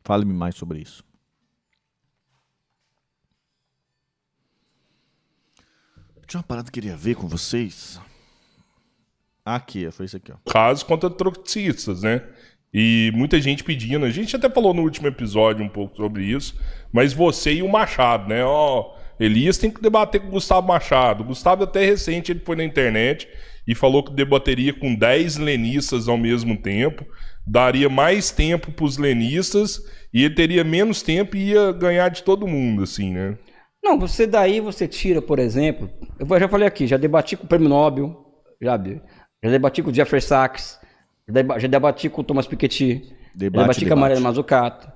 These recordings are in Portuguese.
Fale-me mais sobre isso. Tinha uma parada que eu queria ver com vocês. Aqui, foi isso aqui, ó. Casos contra trotskistas, né? E muita gente pedindo, a gente até falou no último episódio um pouco sobre isso, mas você e o Machado, né? Ó, Elias tem que debater com o Gustavo Machado. O Gustavo até recente, ele foi na internet e falou que debateria com 10 lenistas ao mesmo tempo, daria mais tempo pros lenistas e ele teria menos tempo e ia ganhar de todo mundo, assim, né? Não, você tira, por exemplo, eu já falei aqui, já debati com o Prêmio Nobel, já debati com o Jeffrey Sachs, já debati com o Thomas Piketty, já debati com a Mariana Mazzucato,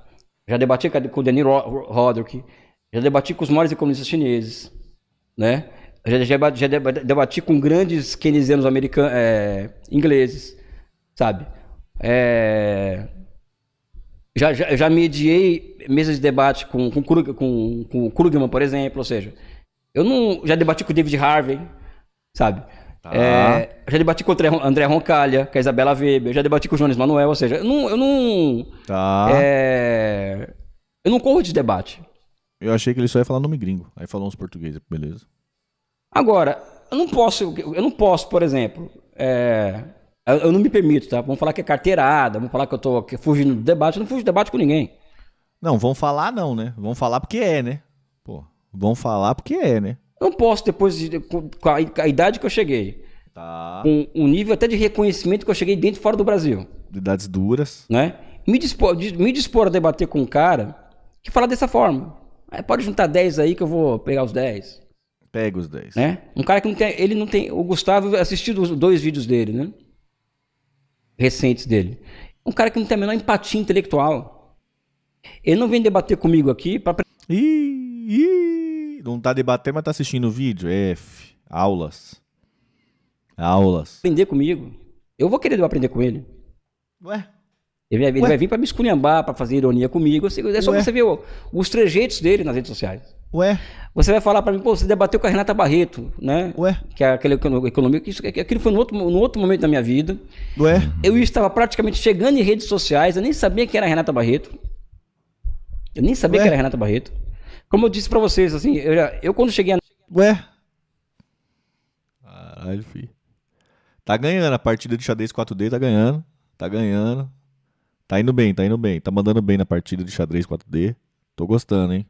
já debati com o Denis Rodrik, já debati com os maiores economistas chineses, né? Já debati com grandes keynesianos ingleses, sabe? Já mediei mesas de debate com o Krugman, por exemplo, ou seja, já debati com o David Harvey, sabe? Já debati com o André Roncalha, com a Isabela Weber, já debati com o Jones Manuel, ou seja, eu não corro de debate. Eu achei que ele só ia falar nome gringo, aí falou uns portugueses, beleza. Agora, eu não posso, por exemplo, eu não me permito, tá? Vamos falar que é carteirada, vamos falar que eu tô fugindo do debate, eu não fujo de debate com ninguém. Não, vão falar não, né? Vão falar porque é, né? Pô, vão falar porque é, né? Eu não posso, depois com a idade que eu cheguei, com o nível até de reconhecimento que eu cheguei dentro e fora do Brasil. De idades duras. Né? Me dispor a debater com um cara que fala dessa forma. Aí pode juntar 10 aí que eu vou pegar os 10. Pega os 10. Né? Um cara que não tem... O Gustavo assistiu os 2 vídeos dele, né? Recentes dele. Um cara que não tem a menor empatia intelectual. Ele não vem debater comigo aqui pra... Não tá debatendo, mas tá assistindo o vídeo. Aulas. Aprender comigo. Eu vou querer aprender com ele. Ué? Ele vai vir pra me esculhambar, pra fazer ironia comigo. É só você ver os trejeitos dele nas redes sociais. Ué? Você vai falar pra mim, pô, você debateu com a Renata Barreto, né? Ué? Que é aquele economia. Aquilo foi no outro momento da minha vida. Ué? Eu estava praticamente chegando em redes sociais, eu nem sabia quem era a Renata Barreto. Como eu disse pra vocês, assim, eu quando cheguei... Ué? Caralho, filho. Tá ganhando a partida de xadrez 4D, tá ganhando. Tá indo bem. Tá mandando bem na partida de xadrez 4D. Tô gostando, hein?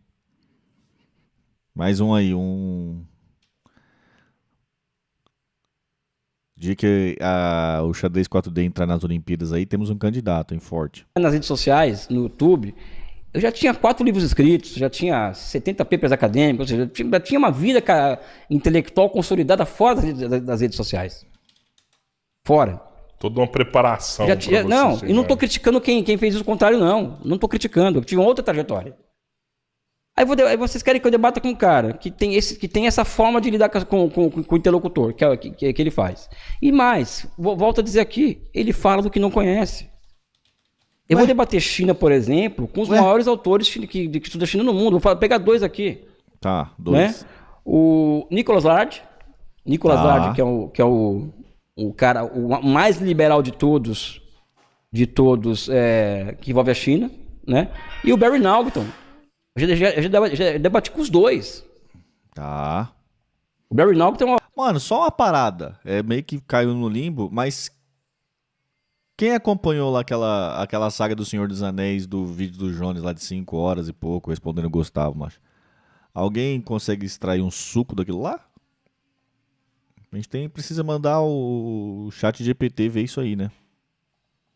Mais um aí, dia que o xadrez 4D entrar nas Olimpíadas aí, temos um candidato, hein, forte. Nas redes sociais, no YouTube, eu já tinha 4 livros escritos, já tinha 70 papers acadêmicos, ou seja, já tinha uma vida intelectual consolidada fora das redes sociais. Fora. Toda uma preparação. Não, e não tô criticando quem fez o contrário, não. Não tô criticando, eu tive uma outra trajetória. Aí vocês querem que eu debata com um cara que tem essa forma de lidar com o interlocutor, que ele faz. E mais, volto a dizer aqui, ele fala do que não conhece. Eu vou debater China, por exemplo, com os maiores autores que estudam China no mundo. Vou pegar 2 aqui. Tá, 2. Né? O Nicholas Lard, que é o cara o mais liberal de todos, que envolve a China, né? E o Barry Naughton. Eu já debati com os 2. Tá. O Barry Naughton... Mano, só uma parada. Meio que caiu no limbo, mas... Quem acompanhou lá aquela saga do Senhor dos Anéis, do vídeo do Jones lá de 5 horas e pouco, respondendo o Gustavo, macho? Alguém consegue extrair um suco daquilo lá? A gente precisa mandar o chat GPT ver isso aí, né?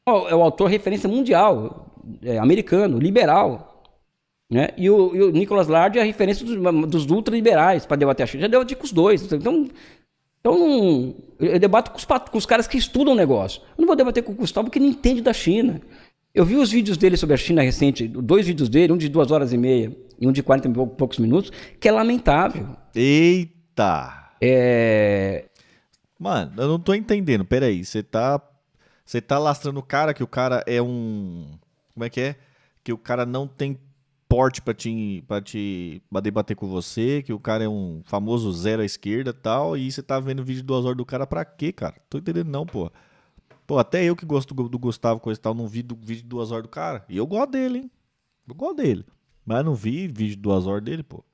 É o autor referência mundial, americano, liberal. Né? E o Nicholas Lard é a referência dos ultraliberais para debater a China. Já debati com os 2. Então eu debato com os caras que estudam o negócio. Eu não vou debater com o Gustavo que não entende da China. Eu vi os vídeos dele sobre a China recente, 2 vídeos dele, um de 2 horas e meia e um de 40 e poucos minutos, que é lamentável. Eita! Mano, eu não tô entendendo. Peraí, você tá lastrando o cara que o cara é um... Como é que é? Que o cara não tem porte pra debater com você, que o cara é um famoso zero à esquerda e tal, e você tá vendo vídeo de 2 horas do cara pra quê, cara? Tô entendendo não, pô. Pô, até eu que gosto do Gustavo coisa e tal, não vi vídeo de 2 horas do cara. E eu gosto dele, hein? Eu gosto dele. Mas não vi vídeo de 2 horas dele, pô.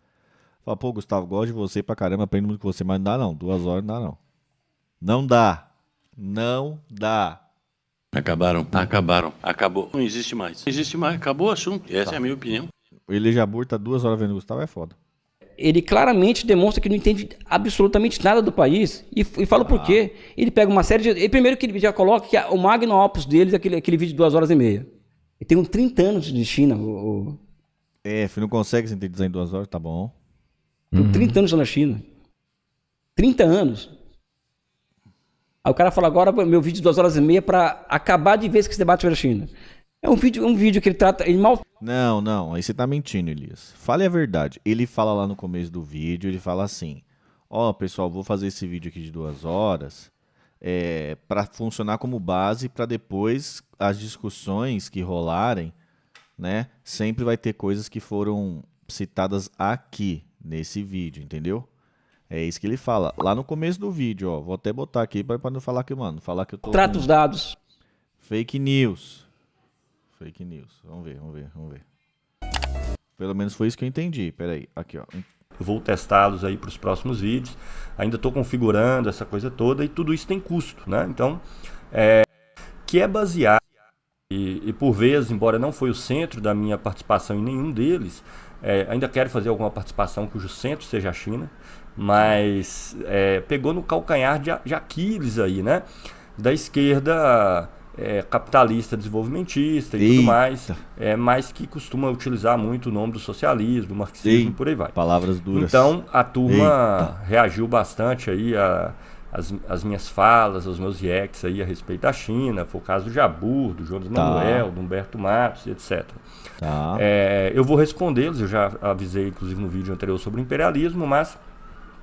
Fala, pô, Gustavo, gosto de você pra caramba, aprendo muito com você, mas não dá não. 2 horas não dá não. Não dá. Não dá. Acabaram. Acabou. Não existe mais. Não existe mais. Acabou o assunto. Essa é a minha opinião. O Elijabur tá 2 horas vendo o Gustavo, é foda. Ele claramente demonstra que não entende absolutamente nada do país. E fala por quê. Ele pega uma série de... primeiro que ele já coloca que o magnum opus deles é aquele vídeo de 2 horas e meia. Ele tem uns 30 anos de China. Não consegue sintetizar em 2 horas, tá bom. Tem 30 anos na China. 30 anos. Aí o cara fala agora, meu vídeo de 2 horas e meia pra acabar de vez que esse debate sobre a China. É um vídeo que ele trata... Ele mal... Não, aí você tá mentindo, Elias. Fale a verdade. Ele fala lá no começo do vídeo, ele fala assim, pessoal, vou fazer esse vídeo aqui de 2 horas pra funcionar como base pra depois as discussões que rolarem, né, sempre vai ter coisas que foram citadas aqui, nesse vídeo, entendeu? É isso que ele fala. Lá no começo do vídeo, ó, vou até botar aqui pra não falar que, falar que eu tô... Trata os dados. Fake news. Vamos ver. Pelo menos foi isso que eu entendi. Peraí, aqui, ó. Eu vou testá-los aí para os próximos vídeos. Ainda estou configurando essa coisa toda e tudo isso tem custo, né? Então, que é baseado e por vezes, embora não foi o centro da minha participação em nenhum deles, ainda quero fazer alguma participação cujo centro seja a China, mas pegou no calcanhar de Aquiles aí, né? Da esquerda capitalista, desenvolvimentista e tudo mais, mas que costuma utilizar muito o nome do socialismo, do marxismo e por aí vai. Palavras duras. Então a turma reagiu bastante aí às minhas falas, aos meus reacts aí a respeito da China. Foi o caso do Jabur, do Jones Manuel, do Humberto Matos, etc. Tá. Eu vou respondê-los, eu já avisei inclusive no vídeo anterior sobre o imperialismo, mas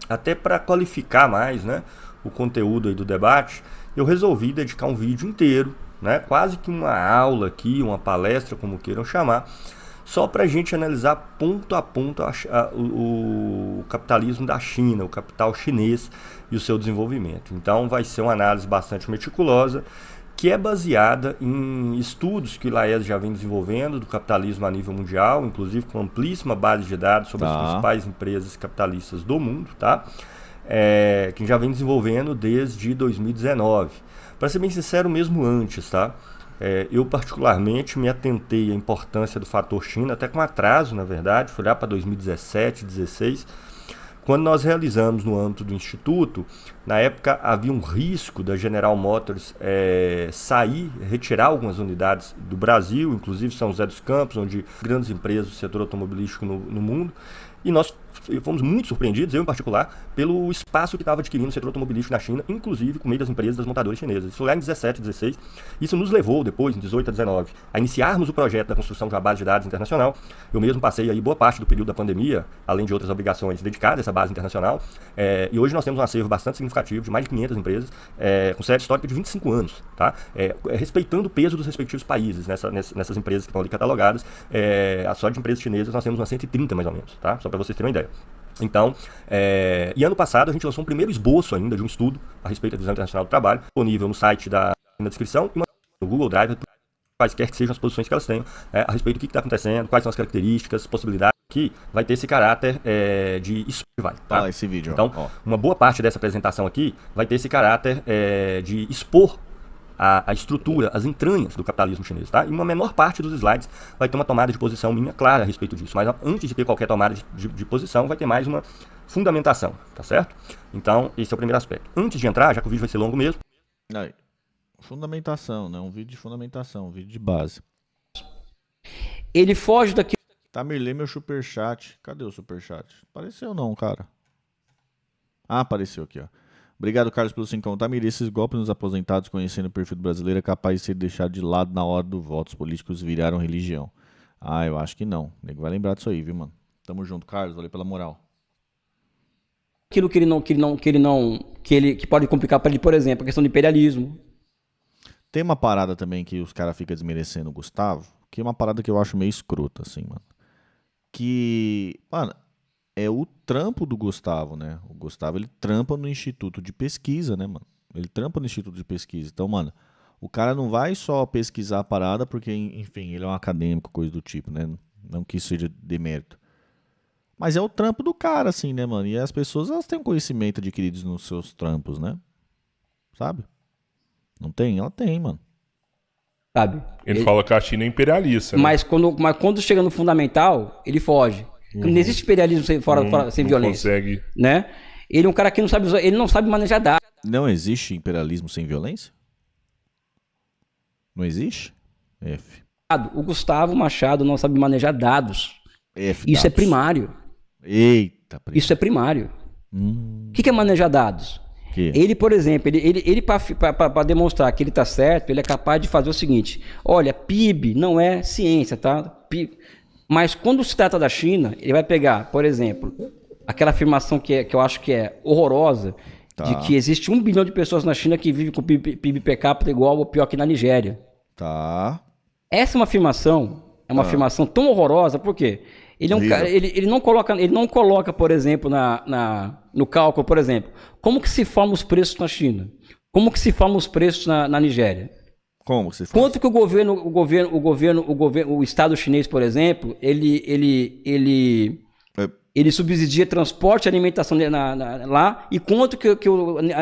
até para qualificar mais, né, o conteúdo aí do debate, eu resolvi dedicar um vídeo inteiro, né, quase que uma aula aqui, uma palestra, como queiram chamar, só para a gente analisar ponto a ponto o capitalismo da China, o capital chinês e o seu desenvolvimento. Então vai ser uma análise bastante meticulosa, que é baseada em estudos que o Laes já vem desenvolvendo do capitalismo a nível mundial, inclusive com amplíssima base de dados sobre as principais empresas capitalistas do mundo, tá? Que já vem desenvolvendo desde 2019. Para ser bem sincero, mesmo antes, tá? Eu particularmente me atentei à importância do fator China, até com atraso, na verdade, fui lá para 2017, 2016, quando nós realizamos no âmbito do Instituto. Na época havia um risco da General Motors retirar algumas unidades do Brasil, inclusive São José dos Campos, onde grandes empresas do setor automobilístico no mundo. E nós fomos muito surpreendidos, eu em particular, pelo espaço que estava adquirindo o setor automobilístico na China, inclusive com meio das empresas das montadoras chinesas. Isso lá em 17, 16. Isso nos levou depois, em 18 a 19, a iniciarmos o projeto da construção de uma base de dados internacional. Eu mesmo passei aí boa parte do período da pandemia, além de outras obrigações dedicadas a essa base internacional. E hoje nós temos um acervo bastante significativo de mais de 500 empresas, com série histórica de 25 anos, tá? Respeitando o peso dos respectivos países nessas empresas que estão ali catalogadas. Só de empresas chinesas nós temos umas 130 mais ou menos, tá? Só para vocês terem uma ideia. Então, e ano passado a gente lançou um primeiro esboço ainda de um estudo a respeito da visão internacional do trabalho, disponível no site na descrição e no Google Drive, quaisquer que sejam as posições que elas tenham, a respeito do que está acontecendo, quais são as características, possibilidades, que vai ter esse caráter de expor, tá? Esse vídeo. Então, uma boa parte dessa apresentação aqui vai ter esse caráter de expor a estrutura, as entranhas do capitalismo chinês, tá? E uma menor parte dos slides vai ter uma tomada de posição minha clara a respeito disso, mas antes de ter qualquer tomada de posição, vai ter mais uma fundamentação, tá certo? Então, esse é o primeiro aspecto. Antes de entrar, já que o vídeo vai ser longo mesmo... Aí. Fundamentação, né? Um vídeo de fundamentação, um vídeo de base. Ele foge daqui... Tamir, lê meu superchat. Cadê o superchat? Apareceu não, cara. Apareceu aqui, ó. Obrigado, Carlos, pelo 5. Tamir, esses golpes nos aposentados, conhecendo o perfil do brasileiro, é capaz de ser deixado de lado na hora do voto. Os políticos viraram religião. Eu acho que não. O nego vai lembrar disso aí, viu, mano? Tamo junto, Carlos. Valeu pela moral. Aquilo que pode complicar para ele, por exemplo, a questão do imperialismo. Tem uma parada também que os caras ficam desmerecendo o Gustavo, que é uma parada que eu acho meio escrota, assim, mano. Que, mano, é o trampo do Gustavo, né? O Gustavo, ele trampa no Instituto de Pesquisa, né, mano? Ele trampa no Instituto de Pesquisa. Então, mano, o cara não vai só pesquisar a parada porque, enfim, ele é um acadêmico, coisa do tipo, né? Não que isso seja demérito. Mas é o trampo do cara, assim, né, mano? E as pessoas, elas têm um conhecimento adquirido nos seus trampos, né? Sabe? Não tem? Ela tem, mano. Sabe? Ele fala que a China é imperialista, né? Mas quando chega no fundamental, ele foge. Não existe imperialismo sem Não violência. consegue. Né? Ele é um cara que não sabe usar, ele não sabe manejar dados. Não existe imperialismo sem violência? Não existe? F. O Gustavo Machado não sabe manejar dados. F. Isso é dados. primário. Eita, Isso é primário. O que é manejar dados? Que? Ele, por exemplo, ele para demonstrar que ele está certo, ele é capaz de fazer o seguinte: olha, PIB não é ciência, tá? Mas quando se trata da China, ele vai pegar, por exemplo, aquela afirmação que eu acho que é horrorosa, de que existe 1 bilhão de pessoas na China que vivem com PIB per capita igual ou pior que na Nigéria. Tá. Essa é uma afirmação tão horrorosa, por quê? Ele é um cara, ele não coloca, por exemplo, no cálculo, por exemplo, como que se formam os preços na China? Como que se formam os preços na Nigéria? Como você faz? Quanto que o Estado chinês, por exemplo, ele subsidia transporte e alimentação lá, e quanto que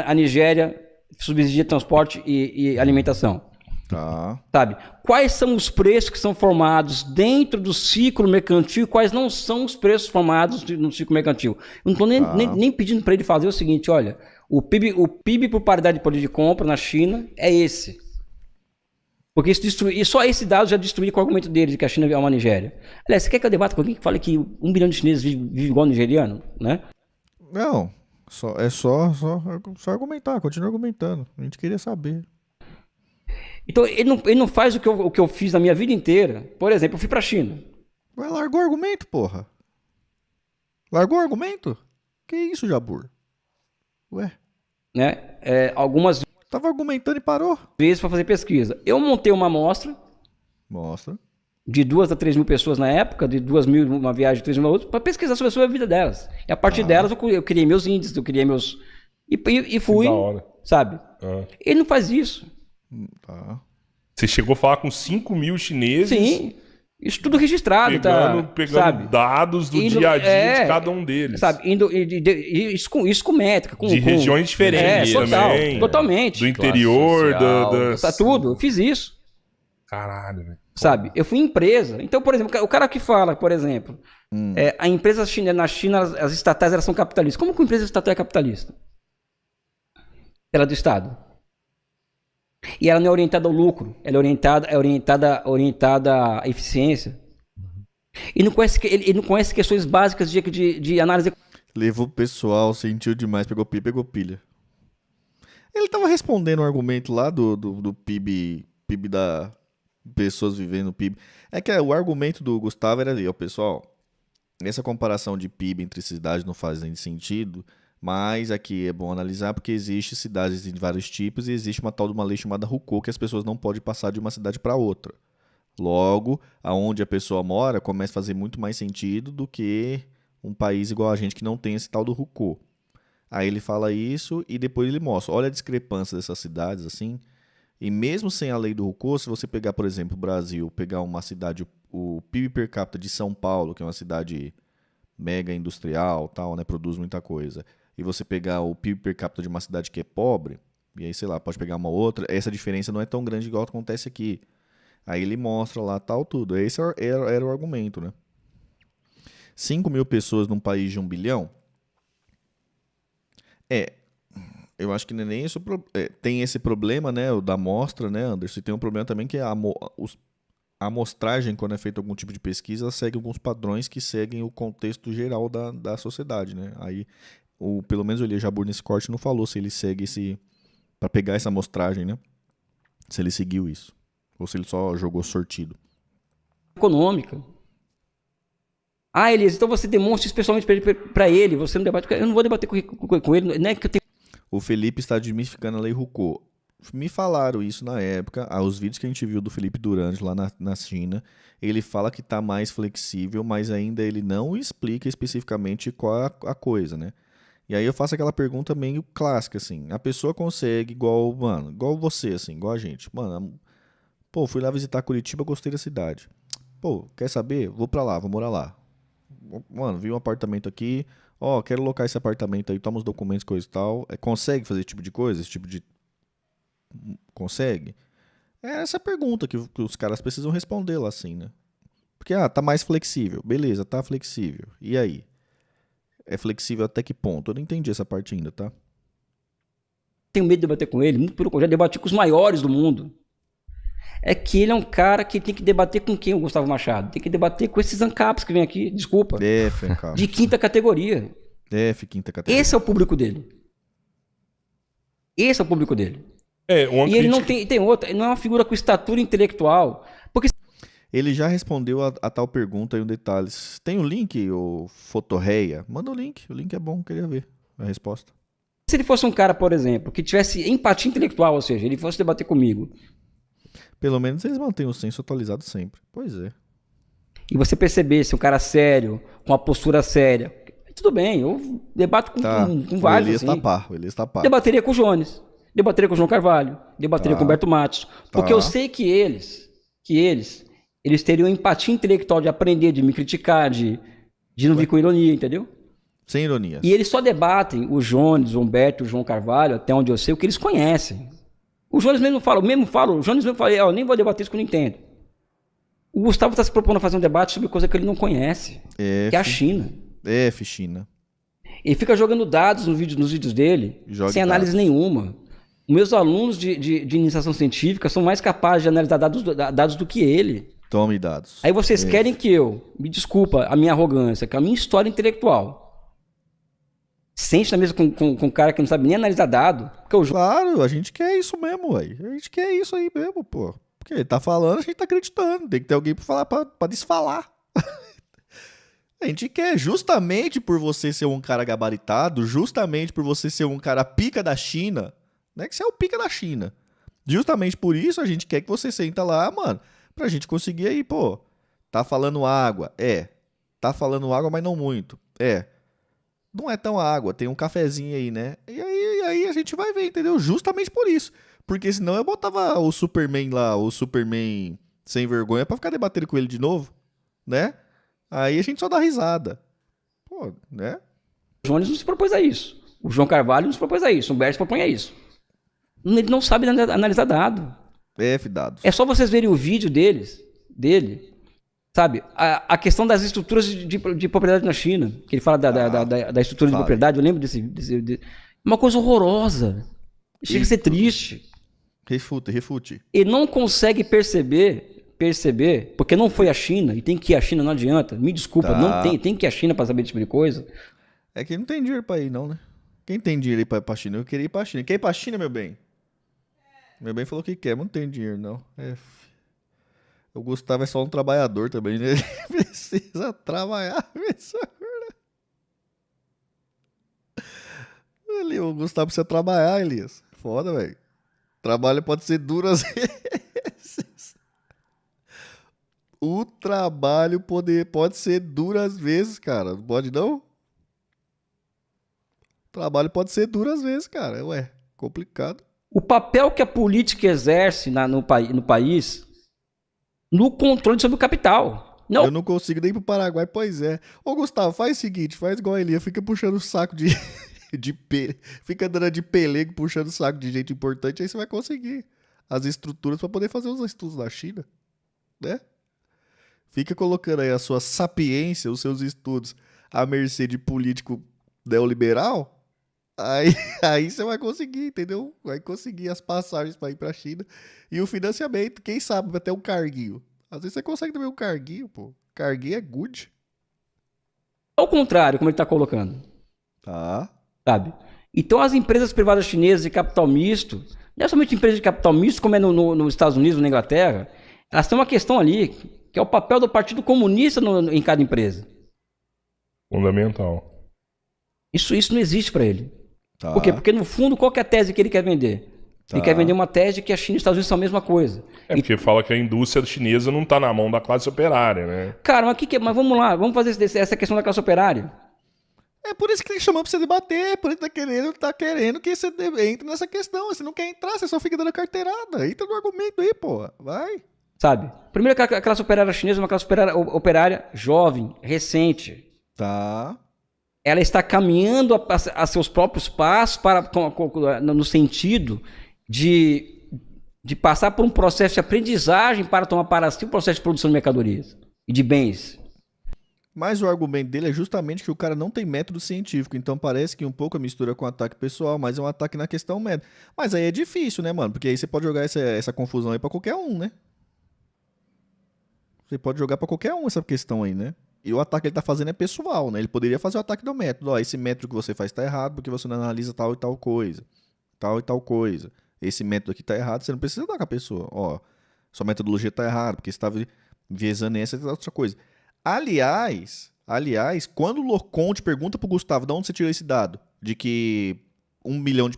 a Nigéria subsidia transporte e alimentação? Tá. Sabe? Quais são os preços que são formados dentro do ciclo mercantil e quais não são os preços formados no ciclo mercantil? Eu não estou nem pedindo para ele fazer o seguinte: olha, o PIB por paridade de poder de compra na China é esse. Porque só esse dado já destruiu com o argumento dele de que a China é uma Nigéria. Aliás, você quer que eu debata com alguém que fale que 1 bilhão de chineses vive igual nigeriano? Né? Não, só argumentar, continua argumentando. A gente queria saber. Então, ele não faz o que eu fiz na minha vida inteira. Por exemplo, eu fui para a China. Ué, largou o argumento, porra. Largou o argumento? Que isso, Jabur? Ué, Né? Algumas tava argumentando e parou. vezes para fazer pesquisa. Eu montei uma amostra Mostra. de 2 a 3 mil pessoas na época, de 2 mil uma viagem, de 3 mil outra, para pesquisar sobre a vida delas. E a partir delas eu criei meus índices, eu criei meus... E fui, da hora. sabe? Ele não faz isso. Tá. Você chegou a falar com 5 mil chineses. Sim, isso tudo registrado, Pegando sabe? dados do dia a dia de cada um deles. Sabe? Isso com métrica. De regiões diferentes também. Totalmente. Do interior, Tá tudo, eu fiz isso. Caralho, velho. Sabe? Eu fui em empresa. Então, por exemplo, o cara que fala, por exemplo, a empresa na China, as estatais elas são capitalistas. Como que uma empresa estatal é capitalista? Ela é do Estado. E ela não é orientada ao lucro, ela é orientada à eficiência. E não conhece questões básicas de análise. Levou o pessoal, sentiu demais, pegou pilha. Ele tava respondendo um argumento lá do PIB da pessoas vivendo no PIB. É que o argumento do Gustavo era ali, ó, pessoal, essa comparação de PIB entre cidades não faz nem sentido, mas aqui é bom analisar porque existe cidades de vários tipos e existe uma tal de uma lei chamada Hukou que as pessoas não podem passar de uma cidade para outra. Logo, aonde a pessoa mora começa a fazer muito mais sentido do que um país igual a gente que não tem esse tal do Hukou. Aí ele fala isso e depois ele mostra, olha a discrepância dessas cidades assim. E mesmo sem a lei do Hukou, se você pegar, por exemplo, o Brasil, pegar uma cidade, o PIB per capita de São Paulo, que é uma cidade mega industrial, tal, né, produz muita coisa, e você pegar o PIB per capita de uma cidade que é pobre, e aí, sei lá, pode pegar uma outra, essa diferença não é tão grande igual acontece aqui. Aí ele mostra lá, tal, tudo. Esse era o argumento, né? 5 mil pessoas num país de 1 bilhão? Eu acho que nem isso tem esse problema, né, o da amostra, né, Anderson? E tem um problema também que a amostragem, quando é feita algum tipo de pesquisa, ela segue alguns padrões que seguem o contexto geral da sociedade, né? Aí, pelo menos o Elias Jabbour nesse corte não falou se ele segue para pegar essa amostragem, né? Se ele seguiu isso. Ou se ele só jogou sortido. Econômica. Elias, então você demonstra especialmente para ele, você não debate. Eu não vou debater com ele, não é que eu tenho. O Felipe está desmistificando a lei Hukou. Me falaram isso na época, os vídeos que a gente viu do Felipe Durante lá na China, ele fala que está mais flexível, mas ainda ele não explica especificamente qual é a coisa, né? E aí eu faço aquela pergunta meio clássica, assim, a pessoa consegue igual você, assim, igual a gente. Mano, pô, fui lá visitar Curitiba, gostei da cidade. Pô, quer saber? Vou pra lá, vou morar lá. Mano, vi um apartamento aqui. Ó, quero locar esse apartamento aí, toma os documentos, coisa e tal. Consegue fazer esse tipo de coisa? Esse tipo de... Consegue? É essa pergunta que os caras precisam responder lá assim, né? Porque, tá mais flexível. Beleza, tá flexível. E aí? É flexível até que ponto? Eu não entendi essa parte ainda, tá? Tenho medo de debater com ele, muito pelo contrário, já debati com os maiores do mundo. É que ele é um cara que tem que debater com quem, o Gustavo Machado? Tem que debater com esses ANCAPs que vem aqui, desculpa, Cara. de quinta categoria. Quinta categoria. Esse é o público dele. Esse é o público dele. Uma E ele não crítica- tem outra, ele não é uma figura com estatura intelectual. Porque Ele já respondeu a tal pergunta aí, um detalhes. Tem o link, o Fotorreia? Manda o link é bom, queria ver a resposta. se ele fosse um cara, por exemplo, que tivesse empatia intelectual, ou seja, ele fosse debater comigo, Pelo menos eles mantêm o senso atualizado sempre. Pois é. e você percebesse um cara sério, com uma postura séria, tudo bem, eu debato com vários. O Elias tá pá. Debateria com o Jones, debateria com o João Carvalho, debateria com o Humberto Matos, porque eu sei que eles teriam empatia intelectual de aprender, de me criticar, de não vir com ironia, entendeu? Sem ironias. E eles só debatem o Jones, o Humberto, o João Carvalho, até onde eu sei, o que eles conhecem. O Jones mesmo fala, o Jones mesmo fala, eu nem vou debater isso que eu não entendo. O Gustavo está se propondo a fazer um debate sobre coisa que ele não conhece, que é a China. China. Ele fica jogando dados nos vídeos dele, sem análise nenhuma. Meus alunos de iniciação científica são mais capazes de analisar dados do que ele. Tome dados. Aí vocês querem que eu, me desculpa a minha arrogância, que a minha história intelectual, sente na mesa com um cara que não sabe nem analisar dado. Claro, a gente quer isso mesmo, velho. A gente quer isso aí mesmo, pô. Porque ele tá falando, a gente tá acreditando. Tem que ter alguém pra falar, pra desfalar. A gente quer, justamente por você ser um cara gabaritado, justamente por você ser um cara pica da China, não é que você é o pica da China. Justamente por isso a gente quer que você senta lá, mano, pra gente conseguir aí, pô. Tá falando água? Tá falando água, mas não muito. Não é tão água, tem um cafezinho aí, né? E aí a gente vai ver, entendeu? Justamente por isso. Porque senão eu botava o Superman lá, o Superman sem vergonha, pra ficar debatendo com ele de novo, né? Aí a gente só dá risada. Pô, né? O Jones não se propôs a isso. O João Carvalho não se propôs a isso. O Humberto se propõe a isso. Ele não sabe analisar dado. Dados. É só vocês verem o vídeo dele, sabe? A questão das estruturas de propriedade na China, que ele fala da estrutura de propriedade, eu lembro desse uma coisa horrorosa. Chega a ser triste. Refute. Ele não consegue perceber, porque não foi a China, e tem que ir a China, não adianta. Me desculpa, não tem que ir a China para saber desse tipo de coisa. É que não tem dinheiro pra ir, não, né? Quem tem dinheiro aí pra China? Eu queria ir pra China. Quer ir pra China, meu bem? Meu bem falou que quer, mas não tem dinheiro, não. O Gustavo é só um trabalhador também, né? Ele precisa trabalhar. O Gustavo precisa trabalhar, Elias. Foda, velho. Trabalho pode ser duro às vezes. O trabalho pode ser duro às vezes, cara. Não pode, não? O trabalho pode ser duro às vezes, cara. Ué, complicado. O papel que a política exerce no país no controle sobre o capital. Não. Eu não consigo nem ir pro Paraguai, pois é. Ô, Gustavo, faz o seguinte, faz igual a Elias, fica puxando o saco fica andando de pelego, puxando o saco de gente importante, aí você vai conseguir as estruturas pra poder fazer os estudos na China, né? Fica colocando aí a sua sapiência, os seus estudos à mercê de político neoliberal, aí você vai conseguir, entendeu? Vai conseguir as passagens pra ir pra China e o financiamento, quem sabe até um carguinho. Às vezes você consegue também um carguinho, pô. Carguinho é good. Ao contrário, como ele tá colocando. Tá. Sabe? Então as empresas privadas chinesas de capital misto, não é somente empresas de capital misto, como é nos Estados Unidos ou na Inglaterra, elas têm uma questão ali, que é o papel do Partido Comunista em cada empresa. Fundamental. Isso não existe para ele. Tá. Por quê? Porque no fundo, qual que é a tese que ele quer vender? Ele quer vender uma tese que a China e os Estados Unidos são a mesma coisa. Porque fala que a indústria chinesa não tá na mão da classe operária, né? Cara, mas vamos lá, vamos fazer essa questão da classe operária. É por isso que ele chamou pra você debater, por isso que tá querendo que você entre nessa questão. Você não quer entrar, você só fica dando carteirada. Entra no argumento aí, pô. Vai. sabe? Primeiro que a classe operária chinesa é uma classe operária jovem, recente. Tá. Ela está caminhando a seus próprios passos no sentido de passar por um processo de aprendizagem para tomar para si o processo de produção de mercadorias e de bens. Mas o argumento dele é justamente que o cara não tem método científico, então parece que um pouco a mistura com ataque pessoal, mas é um ataque na questão médica. Mas aí é difícil, né, mano? Porque aí você pode jogar essa confusão aí pra qualquer um, né? Você pode jogar pra qualquer um essa questão aí, né? E o ataque que ele tá fazendo é pessoal, né? Ele poderia fazer o ataque do método. Ó, esse método que você faz tá errado porque você não analisa tal e tal coisa. Tal e tal coisa. Esse método aqui tá errado, você não precisa dar com a pessoa. Ó, sua metodologia tá errada, porque você tá enviesando essa e outra coisa. Aliás, quando o Loconte pergunta pro Gustavo de onde você tirou esse dado, de que 1 bilhão de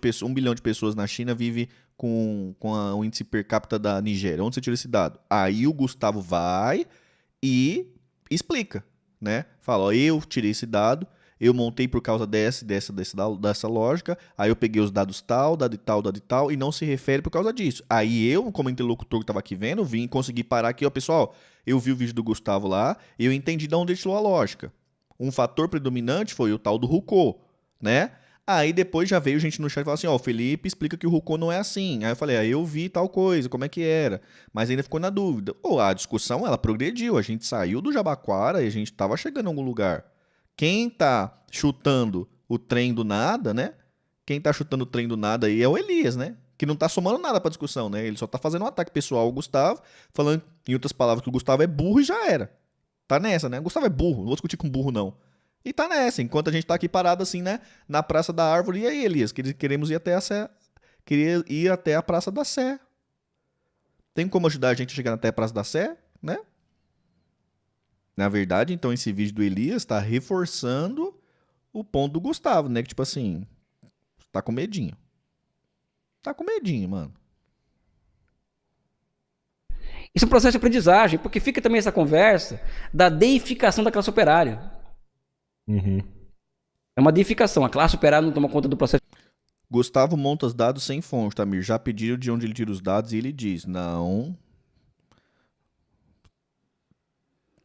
pessoas na China vive com o índice per capita da Nigéria, onde você tirou esse dado? Aí o Gustavo vai e explica, né? Fala, ó, eu tirei esse dado, eu montei por causa dessa lógica, aí eu peguei os dados tal, dado e tal, e não se refere por causa disso. Aí eu, como interlocutor que estava aqui vendo, vim conseguir parar aqui, ó, pessoal, eu vi o vídeo do Gustavo lá, e eu entendi de onde ele tirou a lógica. Um fator predominante foi o tal do Rucô, né? Aí depois já veio gente no chat e falou assim, ó, o Felipe explica que o Rucô não é assim. Aí eu falei, eu vi tal coisa, como é que era? Mas ainda ficou na dúvida. Pô, a discussão, ela progrediu, a gente saiu do Jabaquara e a gente tava chegando em algum lugar. Quem tá chutando o trem do nada, né? Quem tá chutando o trem do nada aí é o Elias, né? Que não tá somando nada pra discussão, né? Ele só tá fazendo um ataque pessoal ao Gustavo, falando, em outras palavras, que o Gustavo é burro e já era. Tá nessa, né? O Gustavo é burro, não vou discutir com burro, não. E tá nessa, enquanto a gente tá aqui parado assim, né? Na Praça da Árvore. E aí, Elias? Queremos ir até a Sé. Queria ir até a Praça da Sé. Tem como ajudar a gente a chegar até a Praça da Sé, né? Na verdade, então, esse vídeo do Elias tá reforçando o ponto do Gustavo, né? Que tipo assim, tá com medinho. Tá com medinho, mano. Isso é um processo de aprendizagem, porque fica também essa conversa da deificação da classe operária. Uhum. É uma deificação. A classe operária não toma conta do processo. Gustavo monta os dados sem fonte, Tamir. Já pediram de onde ele tira os dados e ele diz, não.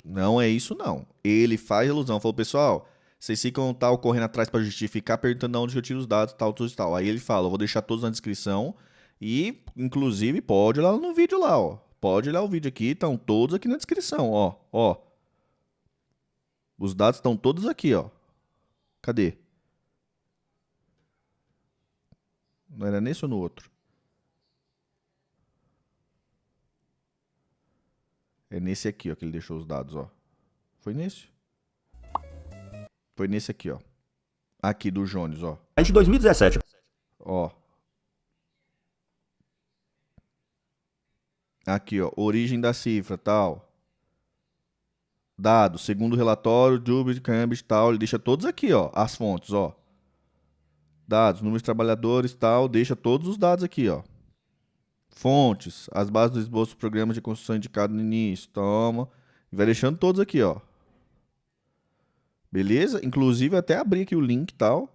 Não é isso, não. Ele faz ilusão. Falou, pessoal, vocês ficam tal correndo atrás pra justificar, perguntando de onde eu tiro os dados, tal, tal, tal. Aí ele fala, eu vou deixar todos na descrição e, inclusive, pode ir lá no vídeo lá, ó. Pode olhar o vídeo aqui, estão todos aqui na descrição, ó. Ó. Os dados estão todos aqui, ó. Cadê? Não era nesse ou no outro? É nesse aqui, ó, que ele deixou os dados, ó. Foi nesse? Foi nesse aqui, ó. Aqui do Jones, ó. De 2017. Ó. Aqui, ó. Origem da cifra, tal. Dados, segundo o relatório, Jubit, Cambridge, tal. Ele deixa todos aqui, ó. As fontes, ó. Dados, número de trabalhadores, tal. Deixa todos os dados aqui, ó. Fontes, as bases do esboço dos programas de construção indicado no início. Toma. E vai deixando todos aqui, ó. Beleza? Inclusive, até abri aqui o link e tal.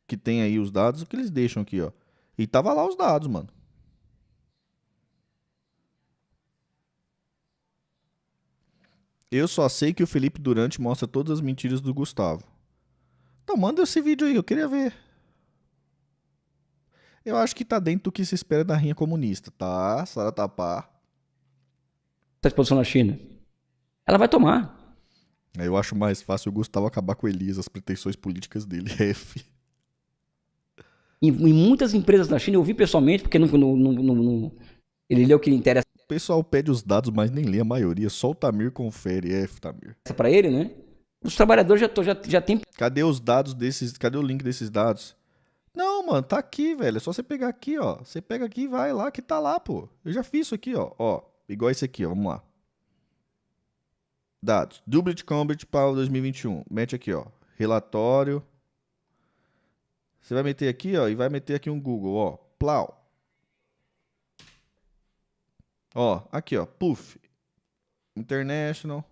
Que tem aí os dados, o que eles deixam aqui, ó. E tava lá os dados, mano. Eu só sei que o Felipe Durante mostra todas as mentiras do Gustavo. Então manda esse vídeo aí, eu queria ver. Eu acho que tá dentro do que se espera da rinha comunista, tá? Sara Tapar. Essa exposição na China. Ela vai tomar. Eu acho mais fácil o Gustavo acabar com o Elias, as pretensões políticas dele. F. Em muitas empresas na China, eu vi pessoalmente, porque ele leu o que interessa O pessoal pede os dados, mas nem lê a maioria. Só o Tamir confere. F, Tamir. para ele, né? Os trabalhadores já têm. Cadê os dados desses? Cadê o link desses dados? Não, mano, tá aqui, velho. É só você pegar aqui, ó. Você pega aqui e vai lá, que tá lá, pô. Eu já fiz isso aqui, ó. Ó, igual esse aqui, ó. Vamos lá. Dados. Dublit Combat para 2021. Mete aqui, ó. Relatório. Você vai meter aqui, ó. E vai meter aqui um Google, ó. Plau. Ó, aqui, ó. Puff. International.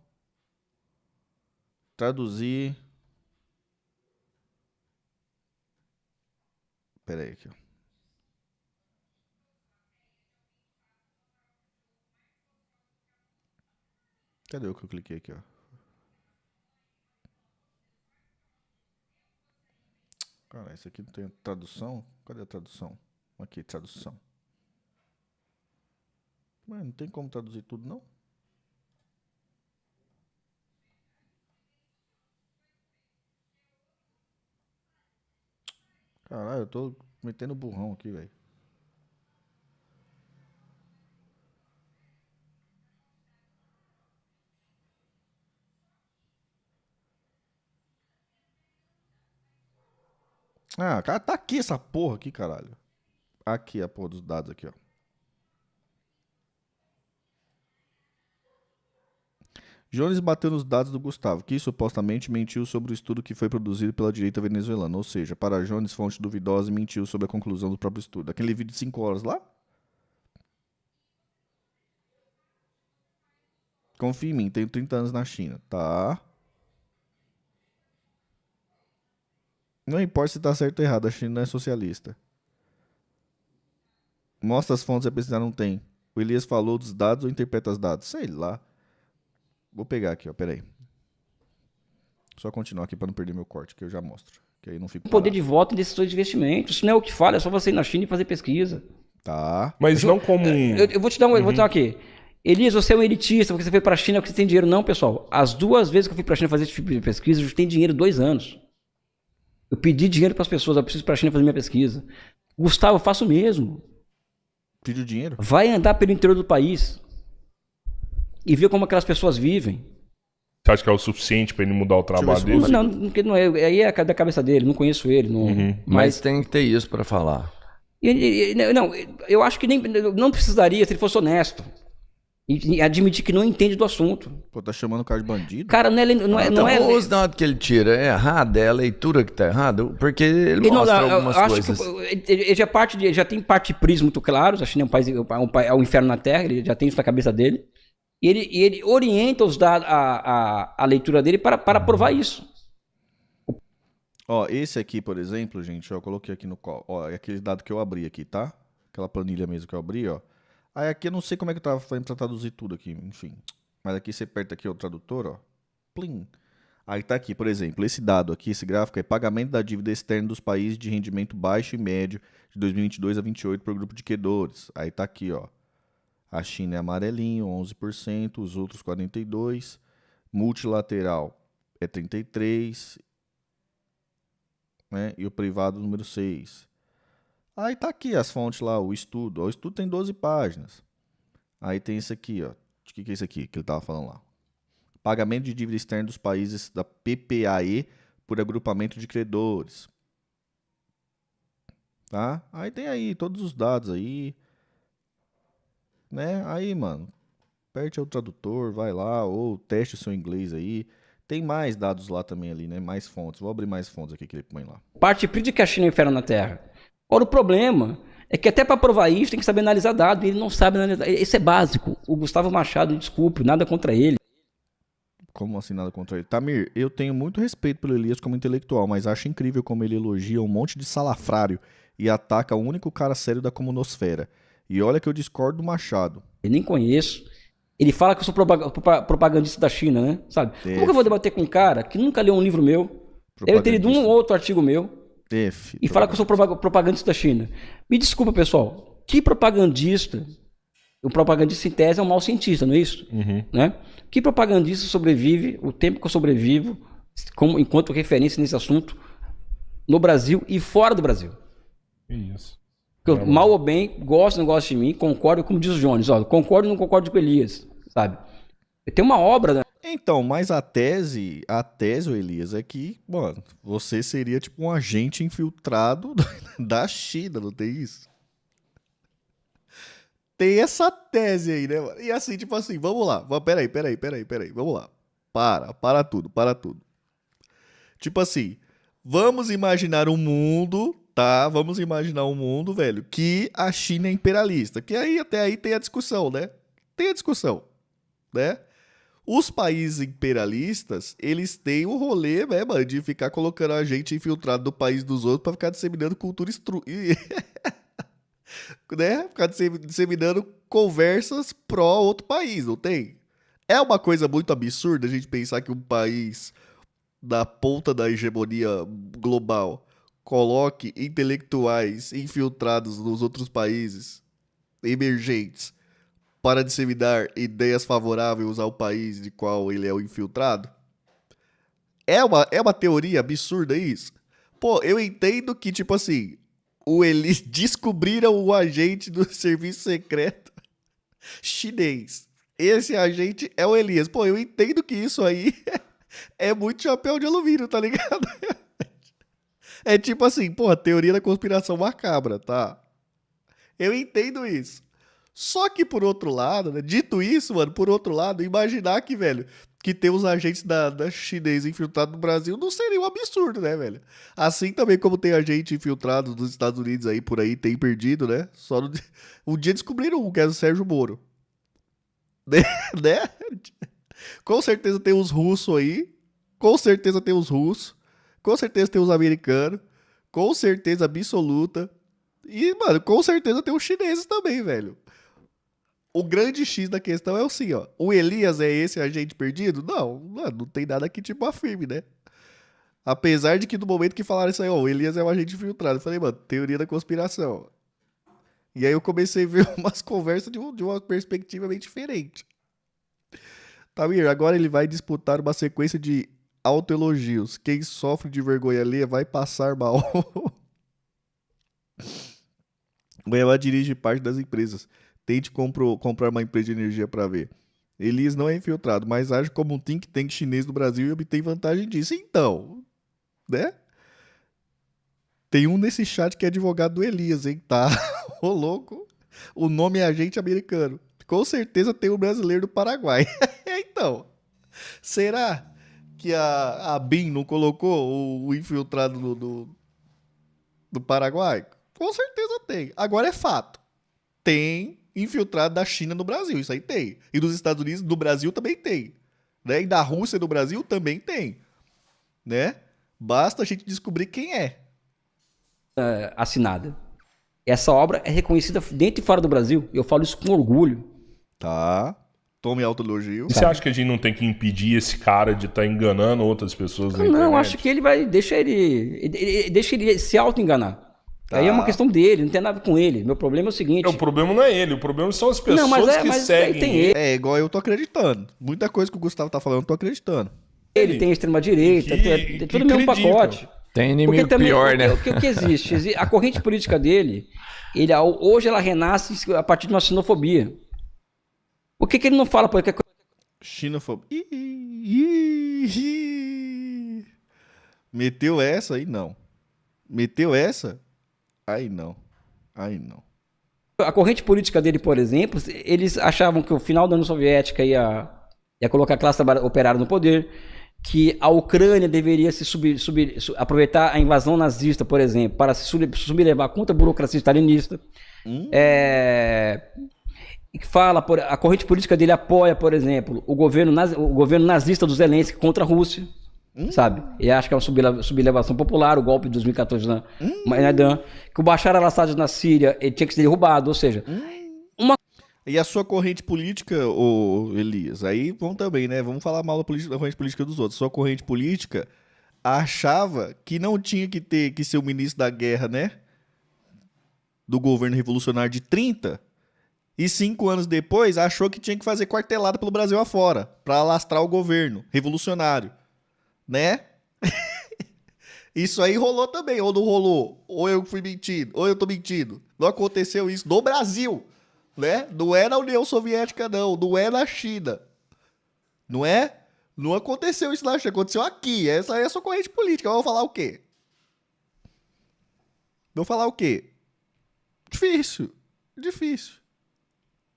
Traduzir. Pera aí, aqui, ó. Cadê o que eu cliquei aqui, ó? Cara, esse aqui não tem tradução? Cadê a tradução? Aqui, tradução. Mas não tem como traduzir tudo, não? Caralho, eu tô metendo burrão aqui, velho. Ah, cara, tá aqui essa porra aqui, caralho. Aqui a porra dos dados aqui, ó. Jones bateu nos dados do Gustavo, que supostamente mentiu sobre o estudo que foi produzido pela direita venezuelana. Ou seja, para Jones, fonte duvidosa, e mentiu sobre a conclusão do próprio estudo. Aquele vídeo de 5 horas lá? Confia em mim, tenho 30 anos na China. Tá. Não importa se tá certo ou errado, a China não é socialista. Mostra as fontes, a pesquisar não tem. O Elias falou dos dados ou interpreta os dados? Sei lá. Vou pegar aqui, ó, peraí. Só continuar aqui pra não perder meu corte, que eu já mostro. Que aí não fico Poder parado. de voto em decisões de investimento. Isso não é o que fala, é só você ir na China e fazer pesquisa. Tá. Mas não como um... Eu vou te dar um aqui. Elias, você é um elitista, porque você foi pra China porque você tem dinheiro. Não, pessoal. As 2 vezes que eu fui pra China fazer esse tipo de pesquisa, eu tenho dinheiro 2 anos. Eu pedi dinheiro pras pessoas, eu preciso ir pra China fazer minha pesquisa. Gustavo, eu faço o mesmo. Pediu dinheiro? Vai andar pelo interior do país e ver como aquelas pessoas vivem. Você acha que é o suficiente pra ele mudar o trabalho ver se dele? Não, porque não é, aí é da cabeça dele, não conheço ele. Não, Mas tem que ter isso pra falar. Não, eu acho que nem não precisaria se ele fosse honesto. E admitir que não entende do assunto. Pô, tá chamando o cara de bandido? Cara, não é. Então, Não é os dados que ele tira é errado, é a leitura que tá errada, porque ele não, mostra eu algumas acho coisas. que ele já tem parte de prisma muito claros. A China é um país, é um inferno na Terra, ele já tem isso na cabeça dele. E ele orienta os dados, a leitura dele para provar isso. Ó, esse aqui, por exemplo, gente, ó, eu coloquei aqui no... Ó, é aquele dado que eu abri aqui, tá? Aquela planilha mesmo que eu abri, ó. Aí aqui eu não sei como é que eu tava fazendo pra traduzir tudo aqui, enfim. Mas aqui você aperta aqui o tradutor, ó. Plim. Aí tá aqui, por exemplo, esse dado aqui, esse gráfico é pagamento da dívida externa dos países de rendimento baixo e médio de 2022 a 28 por grupo de credores. Aí tá aqui, ó. A China é amarelinho, 11%, os outros 42%. Multilateral é 33%, né? E o privado número 6%. Aí tá aqui as fontes lá, o estudo. O estudo tem 12 páginas. Aí tem isso aqui, ó. O que é isso aqui que ele tava falando lá? Pagamento de dívida externa dos países da PPAE por agrupamento de credores. Tá? Aí tem aí todos os dados aí. Né? Aí, mano, aperte o tradutor, vai lá, ou teste o seu inglês aí. Tem mais dados lá também ali, né? Mais fontes. Vou abrir mais fontes aqui que ele põe lá. Parte de que a China é um inferno na Terra. Ora, o problema é que até para provar isso tem que saber analisar dados. E ele não sabe analisar. Isso é básico. O Gustavo Machado, desculpe, nada contra ele. Como assim nada contra ele? Tamir, eu tenho muito respeito pelo Elias como intelectual, mas acho incrível como ele elogia um monte de salafrário e ataca o único cara sério da comunosfera. E olha que eu discordo do Machado. Eu nem conheço. Ele fala que eu sou propagandista da China, né? Sabe? Como que eu vou debater com um cara que nunca leu um livro meu? Ele teria lido um ou outro artigo meu. E fala que eu sou propagandista da China. Me desculpa, pessoal. Que propagandista? O propagandista em tese é um mau cientista, não é isso? Né? Que propagandista sobrevive o tempo que eu sobrevivo enquanto referência nesse assunto no Brasil e fora do Brasil? Isso. Eu, mal ou bem, gosto ou não gosto de mim, concordo, como diz o Jones. Ó, concordo ou não concordo com o Elias, sabe? Tem uma obra, né? Então, mas a tese, o Elias, é que, mano, você seria tipo um agente infiltrado da China, não tem isso? Tem essa tese aí, né, mano? E assim, tipo assim, vamos lá. Peraí. Vamos lá. Para tudo. Tipo assim, vamos imaginar um mundo, tá? Vamos imaginar um mundo, velho, que a China é imperialista. Que aí, até aí tem a discussão, né? Né? Os países imperialistas, eles têm o rolê, né, mano, de ficar colocando a gente infiltrado no país dos outros pra ficar disseminando cultura né? Ficar disseminando conversas pró outro país, não tem? É uma coisa muito absurda a gente pensar que um país da ponta da hegemonia global coloque intelectuais infiltrados nos outros países emergentes para disseminar ideias favoráveis ao país de qual ele é o infiltrado? É uma teoria absurda isso? Pô, eu entendo que, tipo assim, eles descobriram o agente do serviço secreto chinês. Esse agente é o Elias. Pô, eu entendo que isso aí é muito chapéu de alumínio, tá ligado? É tipo assim, pô, a teoria da conspiração macabra, tá? Eu entendo isso. Só que por outro lado, né? Dito isso, mano, por outro lado, imaginar que, velho, que ter os agentes da chinês infiltrados no Brasil não seria um absurdo, né, velho? Assim também como tem agente infiltrado dos Estados Unidos aí, por aí, tem perdido, né? Só no... Um dia descobriram um, que era o Sérgio Moro. Né? Com certeza tem os russos aí. Com certeza tem os russos. Com certeza tem os americanos. Com certeza absoluta. E, mano, com certeza tem os chineses também, velho. O grande X da questão é o assim, ó. O Elias é esse agente perdido? Não, mano, não tem nada que tipo afirme, né? Apesar de que no momento que falaram isso aí, ó, o Elias é um agente infiltrado. Eu falei, mano, teoria da conspiração. E aí eu comecei a ver umas conversas de uma perspectiva bem diferente. Tamir, agora ele vai disputar uma sequência de autoelogios. Quem sofre de vergonha alheia vai passar mal. Goiaba dirige parte das empresas. Tente comprar uma empresa de energia para ver. Elias não é infiltrado, mas age como um think tank chinês no Brasil e obtém vantagem disso. Então, né? Tem um nesse chat que é advogado do Elias, hein? Tá, ô louco. O nome é agente americano. Com certeza tem um brasileiro do Paraguai. Então, será que a BIM não colocou o infiltrado do Paraguai? Com certeza tem. Agora é fato. Tem infiltrado da China no Brasil, isso aí tem. E dos Estados Unidos, do Brasil também tem. Né? E da Rússia do Brasil também tem. Né? Basta a gente descobrir quem é. Assinada. Essa obra é reconhecida dentro e fora do Brasil. Eu falo isso com orgulho. Tá. Tome autoelogio. E você acha que a gente não tem que impedir esse cara de estar enganando outras pessoas na internet? Não, acho que ele vai... Deixa ele se auto-enganar. Tá. Aí é uma questão dele, não tem nada com ele. Meu problema é o seguinte... O problema não é ele, o problema são as pessoas que mas seguem tem ele. É igual eu tô acreditando. Muita coisa que o Gustavo tá falando, eu tô acreditando. Ele tem a extrema-direita, que tudo no mesmo acreditam. pacote. Tem inimigo Porque também, pior, né? O que existe? A corrente política dele, hoje ela renasce a partir de uma xenofobia. Por que ele não fala... Porque Xenofobia. Meteu essa aí, não. Meteu essa? Aí não. Aí não. a corrente política dele, por exemplo, eles achavam que o final da União Soviética ia colocar a classe operária no poder, que a Ucrânia deveria se aproveitar a invasão nazista, por exemplo, para se sublevar contra a burocracia stalinista. A corrente política dele apoia, por exemplo, o governo nazista do Zelensky contra a Rússia, sabe? E acha que é uma sublevação popular, o golpe de 2014 na Maidan, que o Bashar al-Assad na Síria ele tinha que ser derrubado, ou seja... E a sua corrente política, ô Elias, aí vamos também, né? Vamos falar mal da corrente política dos outros. Sua corrente política achava que não tinha que ser o ministro da guerra, né? Do governo revolucionário de 30, e 5 anos depois achou que tinha que fazer quartelada pelo Brasil afora, pra alastrar o governo revolucionário, né? Isso aí rolou também, ou não rolou? Ou eu fui mentindo, ou eu tô mentindo. Não aconteceu isso no Brasil, né? Não é na União Soviética, não é na China, não é? Não aconteceu isso na China, aconteceu aqui. Essa é a sua corrente política. Eu vou falar o quê? Vou falar o quê? Difícil.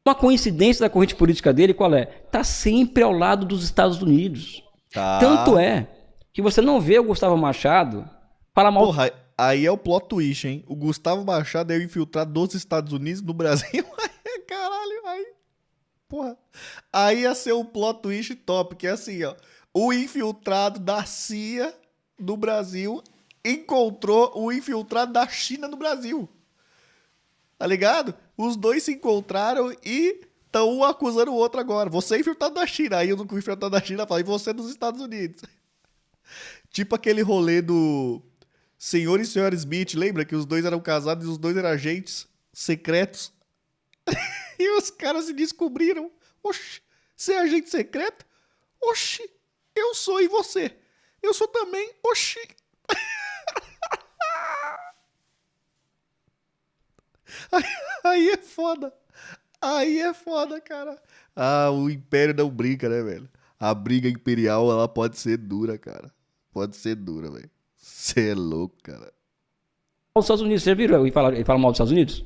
Uma coincidência da corrente política dele, qual é? Tá sempre ao lado dos Estados Unidos. Tá. Tanto é que você não vê o Gustavo Machado falar mal... Porra, aí é o plot twist, hein? O Gustavo Machado é o infiltrado dos Estados Unidos no Brasil. Caralho, aí... Porra. Aí ia ser um plot twist top, que é assim, ó. O infiltrado da CIA no Brasil encontrou o infiltrado da China no Brasil. Tá ligado? Os dois se encontraram e Estão um acusando o outro agora. Você é infiltrado da China. Aí eu não fui infiltrado da China, fala, e você é dos Estados Unidos. Tipo aquele rolê do senhor e senhora Smith. Lembra que os dois eram casados e os dois eram agentes secretos? E os caras se descobriram. Oxi, você é agente secreto? Oxi, eu sou e você? Eu sou também. Oxi. Aí é foda. Aí é foda, cara. Ah, o Império não brinca, né, velho? A briga imperial, ela pode ser dura, cara. Pode ser dura, velho. Você é louco, cara. Os Estados Unidos, você viu ele fala mal dos Estados Unidos?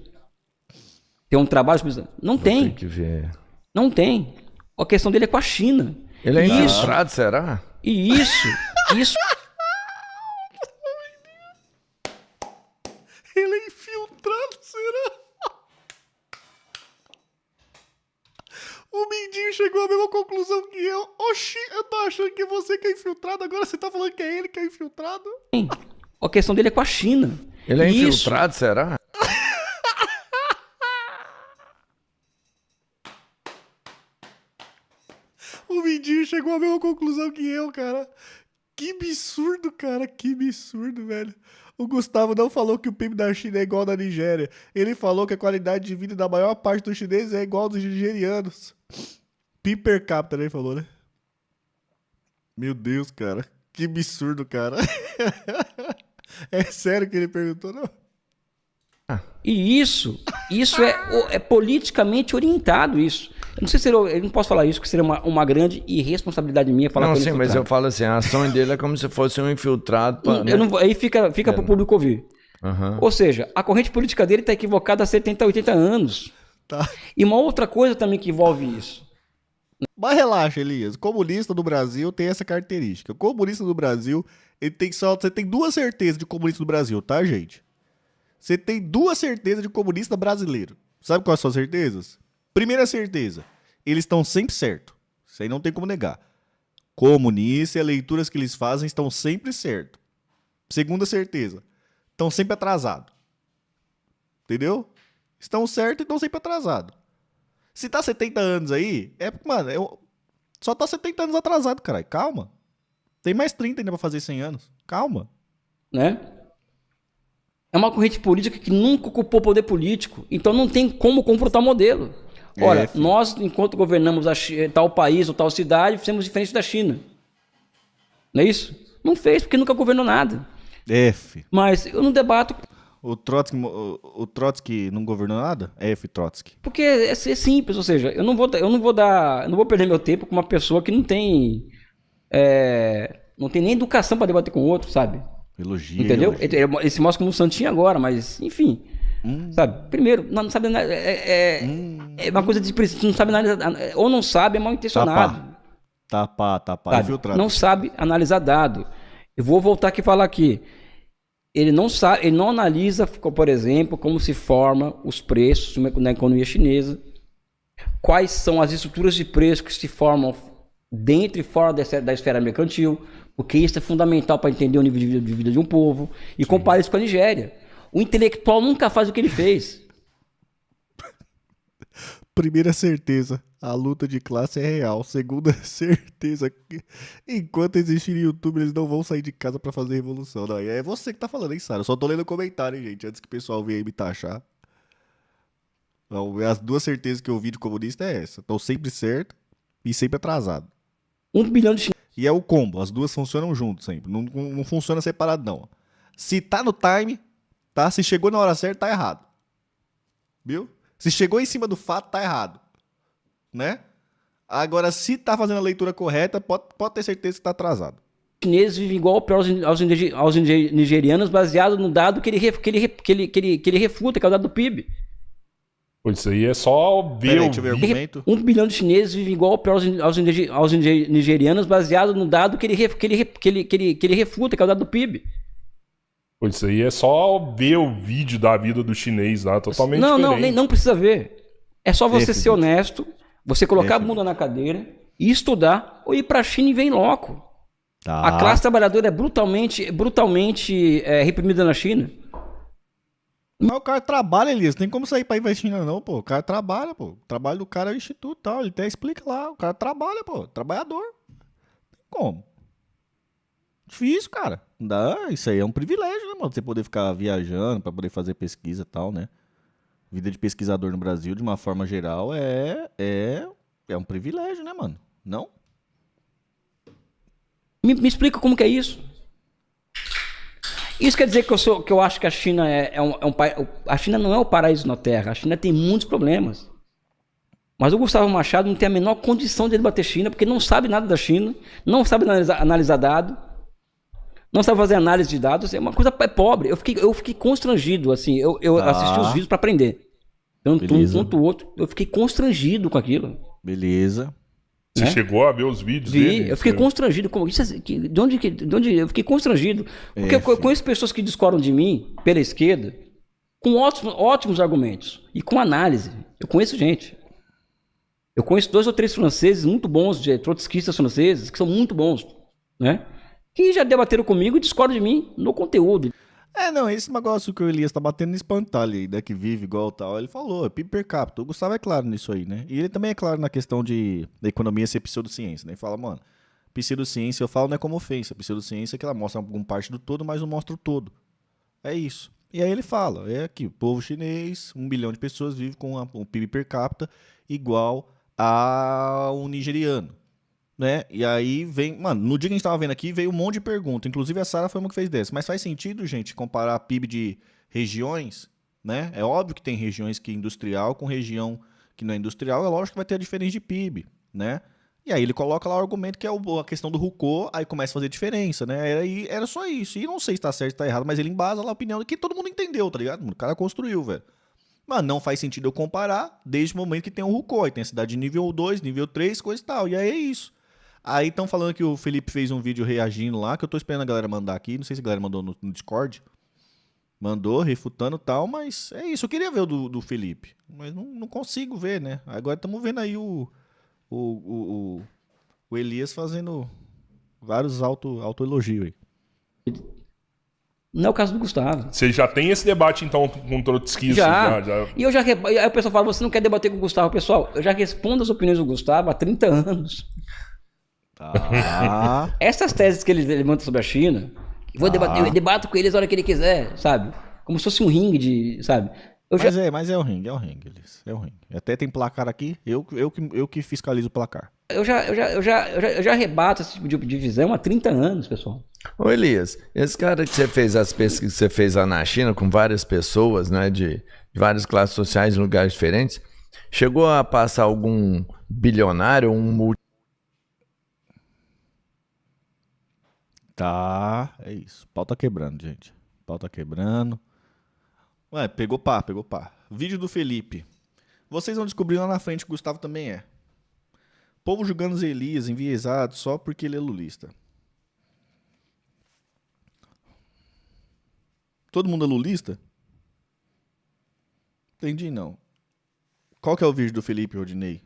Tem um trabalho... Não tem. Tem que ver. Não tem. A questão dele é com a China. Ele é Isso. infiltrado, será? E isso... Ele é infiltrado, será? O Mindinho chegou à mesma conclusão que eu. Oxi, eu tô achando que é você que é infiltrado, agora você tá falando que é ele que é infiltrado? A questão dele é com a China. Ele é E isso... infiltrado, será? O Mindinho chegou à mesma conclusão que eu, cara. Que absurdo, cara. Que absurdo, velho. O Gustavo não falou que o PIB da China é igual ao da Nigéria. Ele falou que a qualidade de vida da maior parte dos chineses é igual ao dos nigerianos. PIB per capita, né? Ele falou, né? Meu Deus, cara. Que absurdo, cara. É sério que ele perguntou, não? E isso é politicamente orientado, isso. Eu não sei se eu não posso falar isso, que seria uma grande irresponsabilidade minha falar Não, com ele sim, mas eu infiltrado. falo assim, a ação dele é como se fosse um infiltrado. Eu não vou- aí fica pro público ouvir. Aham. Ou seja, a corrente política dele está equivocada há 70, 80 anos. Tá. E uma outra coisa também que envolve isso. Mas relaxa, Elias. O comunista do Brasil tem essa característica. O comunista do Brasil, ele tem só... Você tem duas certezas de comunista do Brasil, tá, gente? Você tem duas certezas de comunista brasileiro. Sabe quais são as certezas? Primeira certeza, eles estão sempre certos. Isso aí não tem como negar. Comunista e as leituras que eles fazem estão sempre certos. Segunda certeza, estão sempre atrasados. Entendeu? Estão certos e estão sempre atrasados. Se tá 70 anos aí, é porque, mano, só tá 70 anos atrasado, caralho. Calma. Tem mais 30 ainda pra fazer 100 anos. Calma. Né? É uma corrente política que nunca ocupou poder político. Então não tem como confrontar o modelo. Ora, filho. nós, enquanto governamos tal país ou tal cidade, fizemos diferente da China. Não é isso? Não fez, porque nunca governou nada. F. Mas eu não debato, O Trotsky não governou nada? F. Trotsky. porque é simples. Ou seja, eu não vou perder meu tempo com uma pessoa que não tem nem educação para debater com o outro, sabe? Elogia. Entendeu? elogia. Ele se mostra como um santinho agora, mas, enfim. Sabe? Primeiro, não sabe nada. É uma coisa de princípio, não sabe nada. Ou não sabe, é mal intencionado. Tá pá. Sabe? Infiltrado. Não sabe analisar dado. Eu vou voltar aqui e falar aqui. Ele não sabe, ele não analisa, por exemplo, como se forma os preços na economia chinesa. Quais são as estruturas de preço que se formam dentro e fora da esfera mercantil, porque isso é fundamental para entender o nível de vida de um povo, e compara isso com a Nigéria. O intelectual nunca faz o que ele fez. Primeira certeza, a luta de classe é real. Segunda certeza, enquanto existir YouTube, eles não vão sair de casa pra fazer revolução. Não, é você que tá falando, hein, Sara? Eu só tô lendo o comentário, hein, gente, antes que o pessoal venha aí me taxar. Não, as duas certezas que eu vi de comunista é essa. Estão sempre certo e sempre atrasado. 1 bilhão de chineses. E é o combo, as duas funcionam junto sempre. Não funciona separado, não. Se tá no time, tá? Se chegou na hora certa, tá errado. Viu? Se chegou em cima do fato, tá errado. Né? Agora, se tá fazendo a leitura correta, pode ter certeza que tá atrasado. Chineses vivem igual aos nigerianos, baseado no dado que ele refuta, que é o dado do PIB. Pois isso aí é só ver Peraí, o deixa eu ver o vídeo. argumento. 1 bilhão de chineses vivem igual aos nigerianos, baseado no dado que ele refuta, que é o dado do PIB. Pois isso aí é só ver o vídeo da vida do chinês lá, totalmente diferente. Não precisa ver. É só você F, ser honesto, você colocar a F, bunda na cadeira e estudar, ou ir pra China e vem loco. Tá. A classe trabalhadora é brutalmente reprimida na China. Mas o cara trabalha, Elias. Não tem como sair pra ir pra China, não, pô. O cara trabalha, pô. O trabalho do cara é o instituto e tal. Ele até explica lá. O cara trabalha, pô. Trabalhador. Não tem como. Difícil, cara. Não dá. Isso aí é um privilégio, né, mano? Você poder ficar viajando pra poder fazer pesquisa e tal, né? Vida de pesquisador no Brasil, de uma forma geral, é um privilégio, né, mano? Não? Me explica como que é isso. Isso quer dizer que eu acho que a China a China não é o paraíso na Terra. A China tem muitos problemas. Mas o Gustavo Machado não tem a menor condição de debater China, porque não sabe nada da China, não sabe analisar dado, não sabe fazer análise de dados. É uma coisa pobre. Eu fiquei constrangido, assim. Eu assisti os vídeos para aprender. Tanto um quanto o outro. Eu fiquei constrangido com aquilo. Beleza. Você chegou a ver os vídeos dele? Eu fiquei constrangido. De onde eu fiquei constrangido? Porque eu conheço pessoas que discordam de mim, pela esquerda, com ótimos argumentos e com análise. Eu conheço gente. Eu conheço 2 ou 3 franceses muito bons, trotskistas franceses, que são muito bons, né? Que já debateram comigo e discordam de mim no conteúdo. Não, esse negócio que o Elias tá batendo nesse espantalho aí, né, que vive igual tal, ele falou, PIB per capita. O Gustavo é claro nisso aí, né? E ele também é claro na questão da economia ser pseudociência, né? Ele fala, mano, pseudociência, eu falo, não é como ofensa. Pseudociência é que ela mostra alguma parte do todo, mas não mostra o todo. É isso. E aí ele fala, que o povo chinês, 1 bilhão de pessoas vive com um PIB per capita igual ao nigeriano. Né? E aí vem... Mano, no dia que a gente tava vendo aqui, veio um monte de pergunta. Inclusive a Sara foi uma que fez dessa. Mas faz sentido, gente, comparar PIB de regiões, né? É óbvio que tem regiões que é industrial com região que não é industrial. É lógico que vai ter a diferença de PIB, né? E aí ele coloca lá o argumento que é a questão do Rucô, aí começa a fazer diferença, né? Era só isso. E não sei se tá certo ou tá errado, mas ele embasa lá a opinião que todo mundo entendeu, tá ligado? O cara construiu, velho. Mas não faz sentido eu comparar desde o momento que tem o Rucô. Aí tem a cidade de nível 2, nível 3, coisa e tal. E aí é isso. Aí estão falando que o Felipe fez um vídeo reagindo lá, que eu tô esperando a galera mandar aqui. Não sei se a galera mandou no Discord. Mandou, refutando e tal, mas é isso. Eu queria ver o do Felipe, mas não consigo ver, né? Agora estamos vendo aí o Elias fazendo vários autoelogios aí. Não é o caso do Gustavo. Você já tem esse debate, então, com o trotskista? Já. E aí o pessoal fala, você não quer debater com o Gustavo. Pessoal, eu já respondo as opiniões do Gustavo há 30 anos. Tá. Essas teses que ele levanta sobre a China, eu debato com eles a hora que ele quiser, sabe? Como se fosse um ringue sabe? Mas é o ringue, Elias. É o ringue. Até tem placar aqui, eu que fiscalizo o placar. Eu já rebato esse tipo de visão há 30 anos, pessoal. Ô Elias, esse cara que você fez as pesquisas que você fez lá na China com várias pessoas, né, de várias classes sociais em lugares diferentes, chegou a passar algum bilionário, Tá, é isso. O pau tá quebrando, gente. O pau tá quebrando. Ué, pegou pá. Vídeo do Felipe. Vocês vão descobrir lá na frente que o Gustavo também é. Povo julgando os Elias enviesados só porque ele é lulista. Todo mundo é lulista? Entendi, não. Qual que é o vídeo do Felipe Rodinei?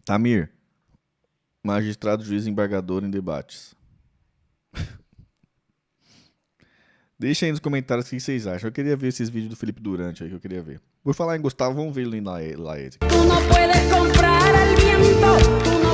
Tamir, magistrado, juiz, embargador em debates. Deixa aí nos comentários o que vocês acham. Eu queria ver esses vídeos do Felipe Durante aí que eu queria ver. Por falar em Gustavo, vamos ver ele lá. Tú no puedes comprar al viento, tú no